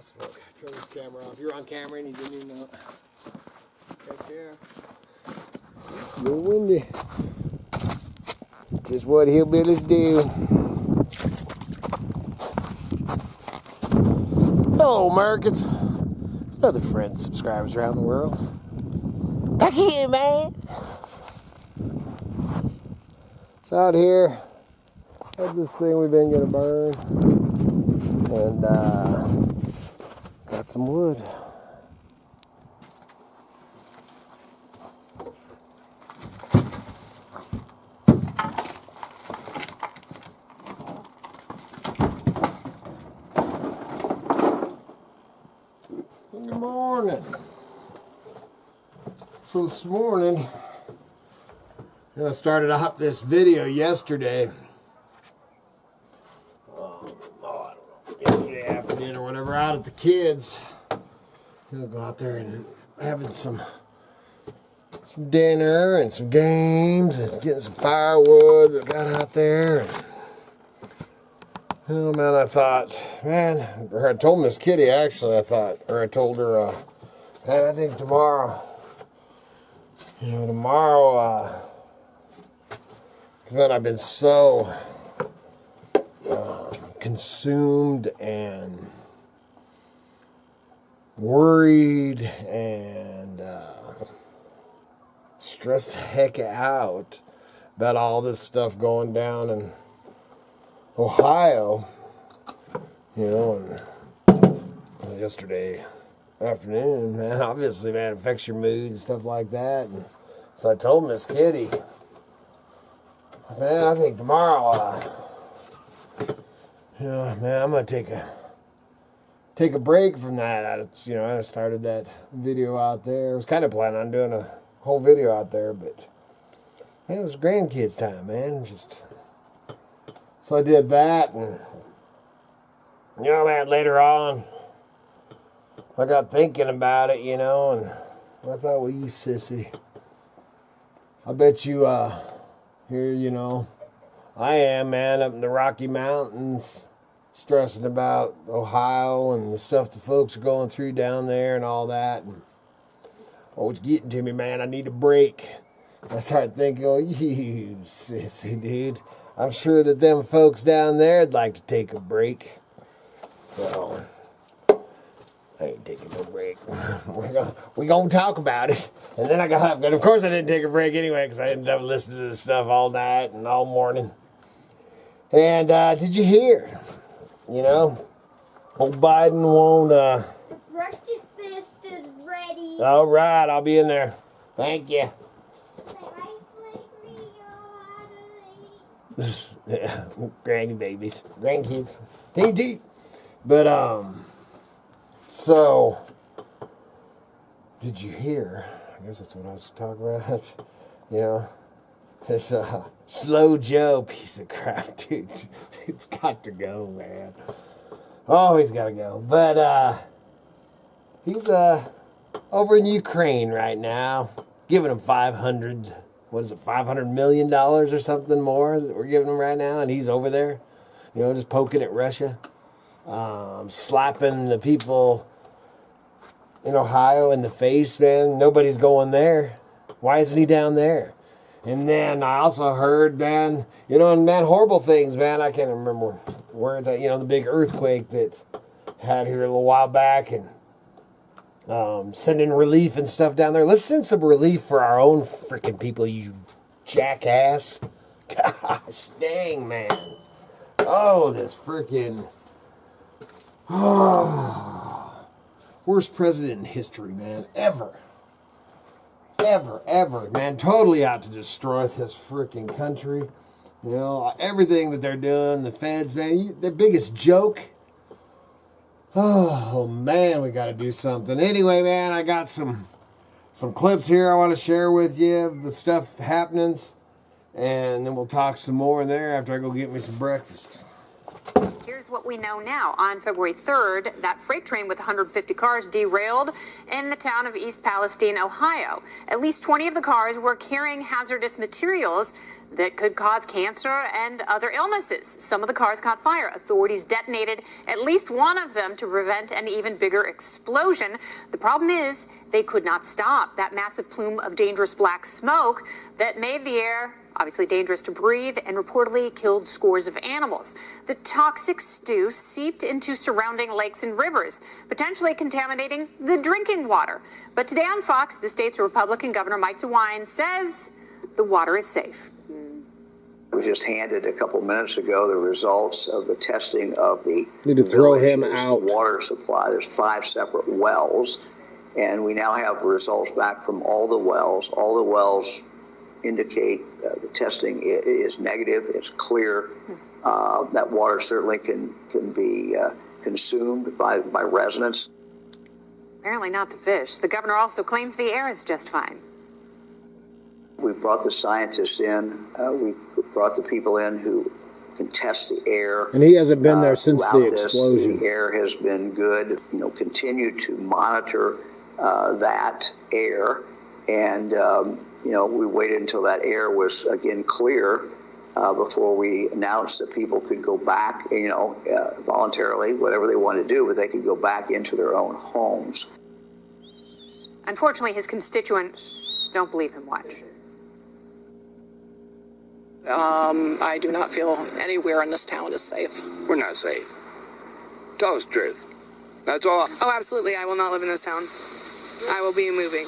Smoke. Turn this camera off. You're on camera and you didn't even know it. Take care. You're windy. Just what hillbillies do. Hello, Americans. Other friends, subscribers around the world. Back here, man. So out here, have this thing we've been gonna burn, and got some wood. Good morning. So this morning, I started off this video yesterday. Yesterday afternoon or whatever, out at the kids. Gonna go out there and having some dinner and some games and getting some firewood that got out there. And, oh man, I thought, man, or I told Miss Kitty actually, I told her, man, I think tomorrow, because man, I've been so consumed and worried and stressed the heck out about all this stuff going down in Ohio, and yesterday afternoon, man, obviously, man, it affects your mood and stuff like that. And so I told Miss Kitty, man, I think tomorrow, man, I'm gonna take a break from that. I started that video out there. I was kind of planning on doing a whole video out there, but man, it was grandkids time, man. So I did that, and man, later on, I got thinking about it, and I thought, well, you sissy, I bet you, here, I am, man, up in the Rocky Mountains, stressing about Ohio and the stuff the folks are going through down there and all that. And, it's getting to me, man. I need a break. I started thinking, oh, you sissy, dude. I'm sure that them folks down there would like to take a break. So, I ain't taking no break. We're gonna talk about it. And then I got up. And of course I didn't take a break anyway, because I ended up listening to this stuff all night and all morning. And did you hear? Old Biden won't. The breakfast is ready. All right, I'll be in there. Thank you. Yeah, grandbabies, grandkids, TNT. But so did you hear? I guess that's what I was talking about. This Slow Joe piece of crap, dude. It's got to go, man. Oh, he's got to go. But he's over in Ukraine right now, giving him $500 million or something more that we're giving him right now, and he's over there, just poking at Russia, slapping the people in Ohio in the face, man. Nobody's going there. Why isn't he down there? And then I also heard, man, horrible things, man. I can't remember where it's at, the big earthquake that had here a little while back, and sending relief and stuff down there. Let's send some relief for our own freaking people, you jackass. Gosh dang, man. Oh, this freaking worst president in history, man. Ever, man. Totally out to destroy this freaking country. Everything that they're doing, the feds, man, their biggest joke. Oh, man, we got to do something. Anyway, man, I got some clips here I want to share with you of the stuff happenings. And then we'll talk some more in there after I go get me some breakfast. Here's what we know now. On February 3rd, that freight train with 150 cars derailed in the town of East Palestine, Ohio. At least 20 of the cars were carrying hazardous materials that could cause cancer and other illnesses. Some of the cars caught fire. Authorities detonated at least one of them to prevent an even bigger explosion. The problem is they could not stop that massive plume of dangerous black smoke that made the air obviously dangerous to breathe and reportedly killed scores of animals. The toxic stew seeped into surrounding lakes and rivers, potentially contaminating the drinking water. But today on Fox, the state's Republican Governor Mike DeWine says the water is safe. We just handed a couple minutes ago the results of the testing of the Need to throw him out. Water supply. There's 5 separate wells, and we now have results back from all the wells. All the wells indicate the testing is negative. It's clear. That water certainly can be consumed by residents. Apparently not the fish. The governor also claims the air is just fine. We brought the scientists in. We brought the people in who can test the air. And he hasn't been there since the explosion. The air has been good. Continue to monitor that air. And, we waited until that air was, again, clear before we announced that people could go back, voluntarily, whatever they want to do, but they could go back into their own homes. Unfortunately, his constituents don't believe him much. I do not feel anywhere in this town is safe. We're not safe. Tell us the truth. That's all. Oh, absolutely. I will not live in this town. I will be moving.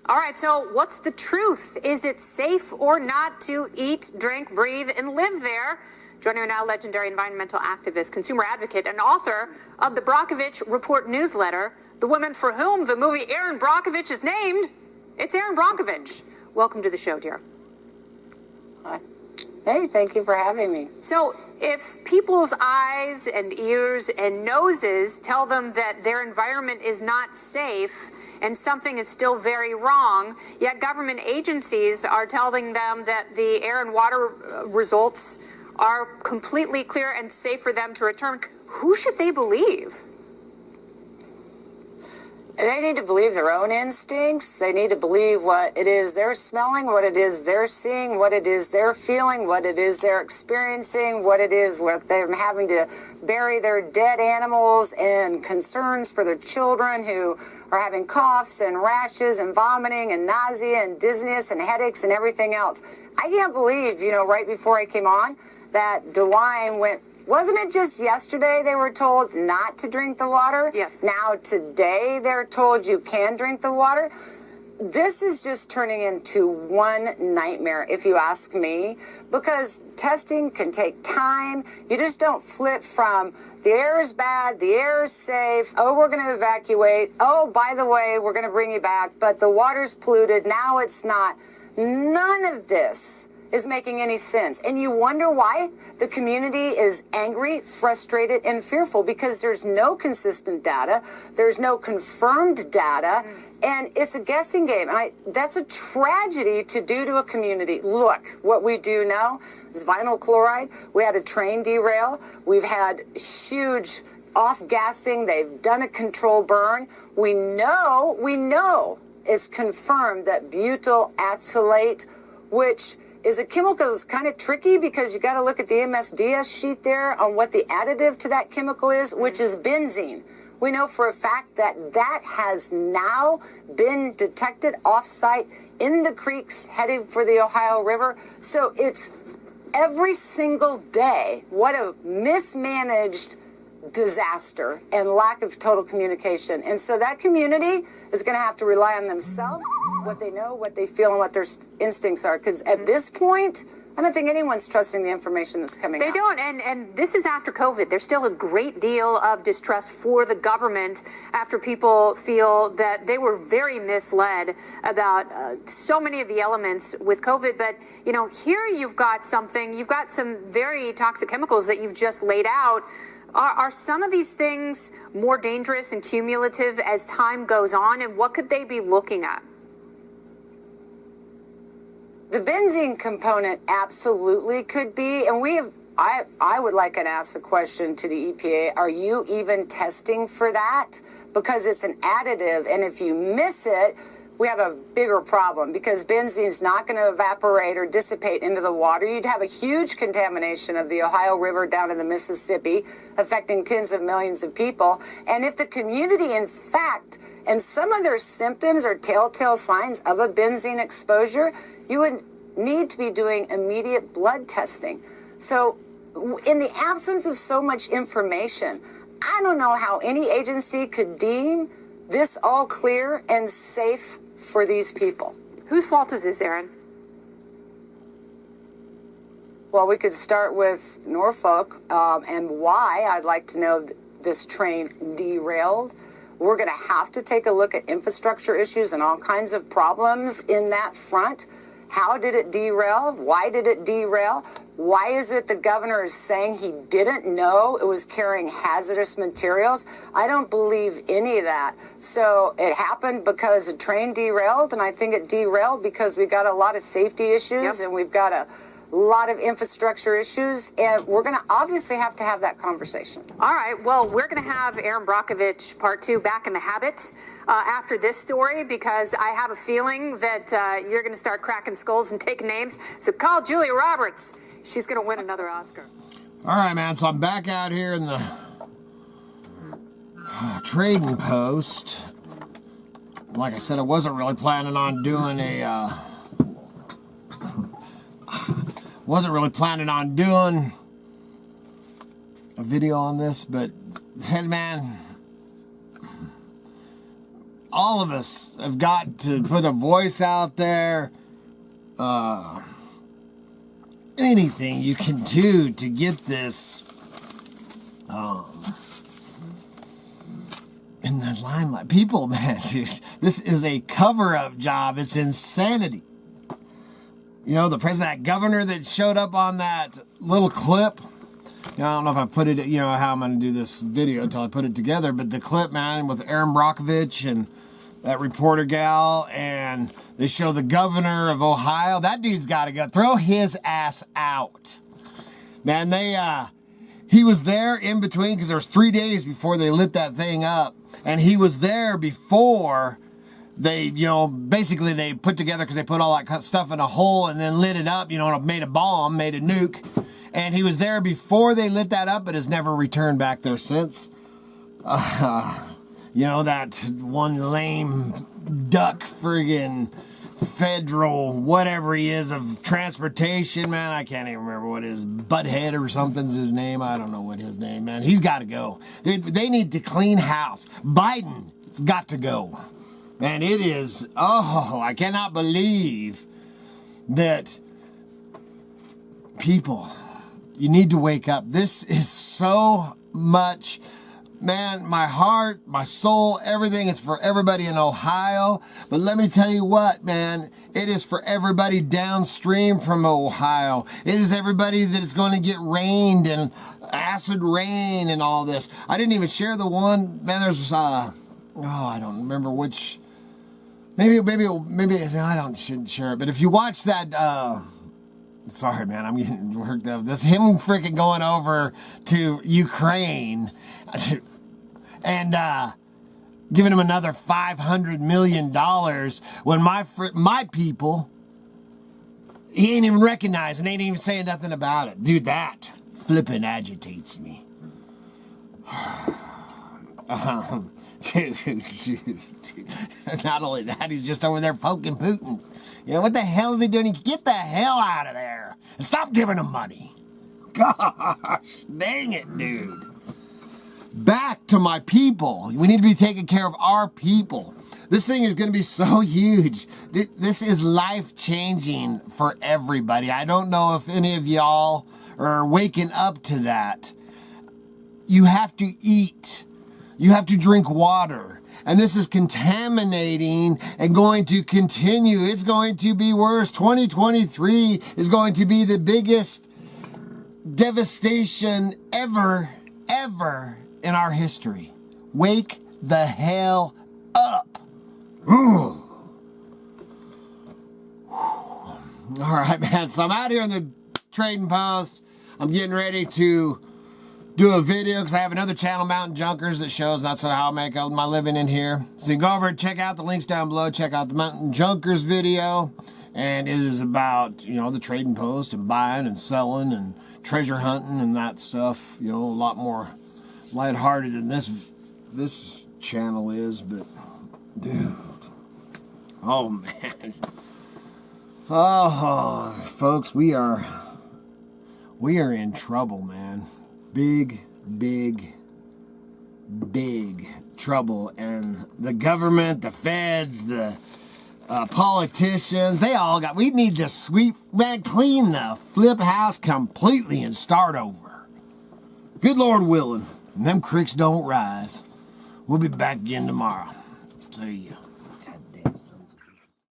All right, so what's the truth? Is it safe or not to eat, drink, breathe, and live there? Joining me now, legendary environmental activist, consumer advocate, and author of the BROCKOVICH Report newsletter, the woman for whom the movie ERIN Brockovich is named. It's ERIN Brockovich. Welcome to the show, dear. Hi. Hey, thank you for having me. So if people's eyes and ears and noses tell them that their environment is not safe and something is still very wrong, yet government agencies are telling them that the air and water results are completely clear and safe for them to return, who should they believe? They need to believe their own instincts. They need to believe what it is they're smelling, what it is they're seeing, what it is they're feeling, what it is they're experiencing, what it is what they're having to bury their dead animals, and concerns for their children who are having coughs and rashes and vomiting and nausea and dizziness and headaches and everything else. I can't believe, right before I came on, that DeWine went. Wasn't it just yesterday they were told not to drink the water? Yes. Now today they're told you can drink the water? This is just turning into one nightmare, if you ask me, because testing can take time. You just don't flip from the air is bad, the air is safe, oh, we're going to evacuate, oh, by the way, we're going to bring you back, but the water's polluted, now it's not. None of this is making any sense. And you wonder why the community is angry, frustrated, and fearful, because there's no consistent data, there's no confirmed data, and it's a guessing game. And that's a tragedy to do to a community. Look, what we do know is vinyl chloride. We had a train derail. We've had huge off-gassing. They've done a controlled burn. We know it's confirmed that butyl acetylate, which is a chemical that's kind of tricky because you got to look at the MSDS sheet there on what the additive to that chemical is, which is benzene. We know for a fact that that has now been detected off-site in the creeks heading for the Ohio River. So it's every single day. What a mismanaged disaster and lack of total communication. And so that community is going to have to rely on themselves, what they know, what they feel, and what their instincts are. Because at this point, I don't think anyone's trusting the information that's coming out. They don't, and this is after COVID. There's still a great deal of distrust for the government after people feel that they were very misled about so many of the elements with COVID. But, here you've got some very toxic chemicals that you've just laid out. Are some of these things more dangerous and cumulative as time goes on, and what could they be looking at? The benzene component absolutely could be, and I would like to ask a question to the EPA. Are you even testing for that? Because it's an additive, and if you miss it, we have a bigger problem because benzene is not going to evaporate or dissipate into the water. You'd have a huge contamination of the Ohio River down in the Mississippi, affecting tens of millions of people. And if the community, in fact, and some of their symptoms are telltale signs of a benzene exposure, you would need to be doing immediate blood testing. So in the absence of so much information, I don't know how any agency could deem this all clear and safe for these people. Whose fault is this, ERIN? Well, we could start with Norfolk and why I'd like to know this train derailed. We're going to have to take a look at infrastructure issues and all kinds of problems in that front. How did it derail? Why did it derail? Why is it the governor is saying he didn't know it was carrying hazardous materials? I don't believe any of that. So it happened because a train derailed, and I think it derailed because we've got a lot of safety issues and we've got a lot of infrastructure issues, and we're going to obviously have to have that conversation. All right, well, we're going to have ERIN BROCKOVICH Part 2 back in the habit after this story, because I have a feeling that you're going to start cracking skulls and taking names. So call Julia Roberts. She's going to win another Oscar. All right, man, so I'm back out here in the trading post. Like I said, I wasn't really planning on doing a... wasn't really planning on doing a video on this, but hey, man, all of us have got to put a voice out there. Anything you can do to get this in the limelight. People, man, dude, this is a cover-up job. It's insanity. You know, the president, that governor that showed up on that little clip. You know, I don't know if I put it, you know, how I'm going to do this video until I put it together. But the clip, man, with ERIN BROCKOVICH and that reporter gal, and they show the governor of Ohio. That dude's got to go. Throw his ass out. Man, he was there in between, because there was 3 days before they lit that thing up. And he was there before... They, you know, basically they put together, because they put all that stuff in a hole and then lit it up, you know, and made a bomb, made a nuke. And he was there before they lit that up, but has never returned back there since. You know, that one lame duck friggin' federal whatever he is of transportation, man. I can't even remember what his Butthead or something's his name. I don't know what his name, man. He's got to go. They need to clean house. Biden's got to go. And it is, oh, I cannot believe that people, you need to wake up. This is so much, man, my heart, my soul, everything is for everybody in Ohio. But let me tell you what, man, it is for everybody downstream from Ohio. It is everybody that is going to get rained and acid rain and all this. I didn't even share the one, man, there's, I don't remember which. Maybe I shouldn't share it. But if you watch that, sorry, man, I'm getting worked up. This him freaking going over to Ukraine and giving him another $500 million when my people, he ain't even recognizing, ain't even saying nothing about it. Dude, that flipping agitates me. Dude. Not only that, he's just over there poking Putin. You know, what the hell is he doing? Get the hell out of there and stop giving him money. Gosh, dang it, dude. Back to my people. We need to be taking care of our people. This thing is going to be so huge. This is life-changing for everybody. I don't know if any of y'all are waking up to that. You have to eat. You have to drink water. And this is contaminating and going to continue. It's going to be worse. 2023 is going to be the biggest devastation ever in our history. Wake the hell up. All right, man. So I'm out here in the trading post. I'm getting ready to do a video because I have another channel, Mountain Junkers, that shows that's how I make my living in here. So you can go over and check out the links down below. Check out the Mountain Junkers video. And it is about, you know, the trading post and buying and selling and treasure hunting and that stuff. You know, a lot more lighthearted than this channel is. But, dude. Oh, man. Oh, folks, we are in trouble, man. Big trouble. And the government, the feds, the politicians, we need to clean the flip house completely and start over. Good Lord willing. And them creeks don't rise. We'll be back again tomorrow. See ya.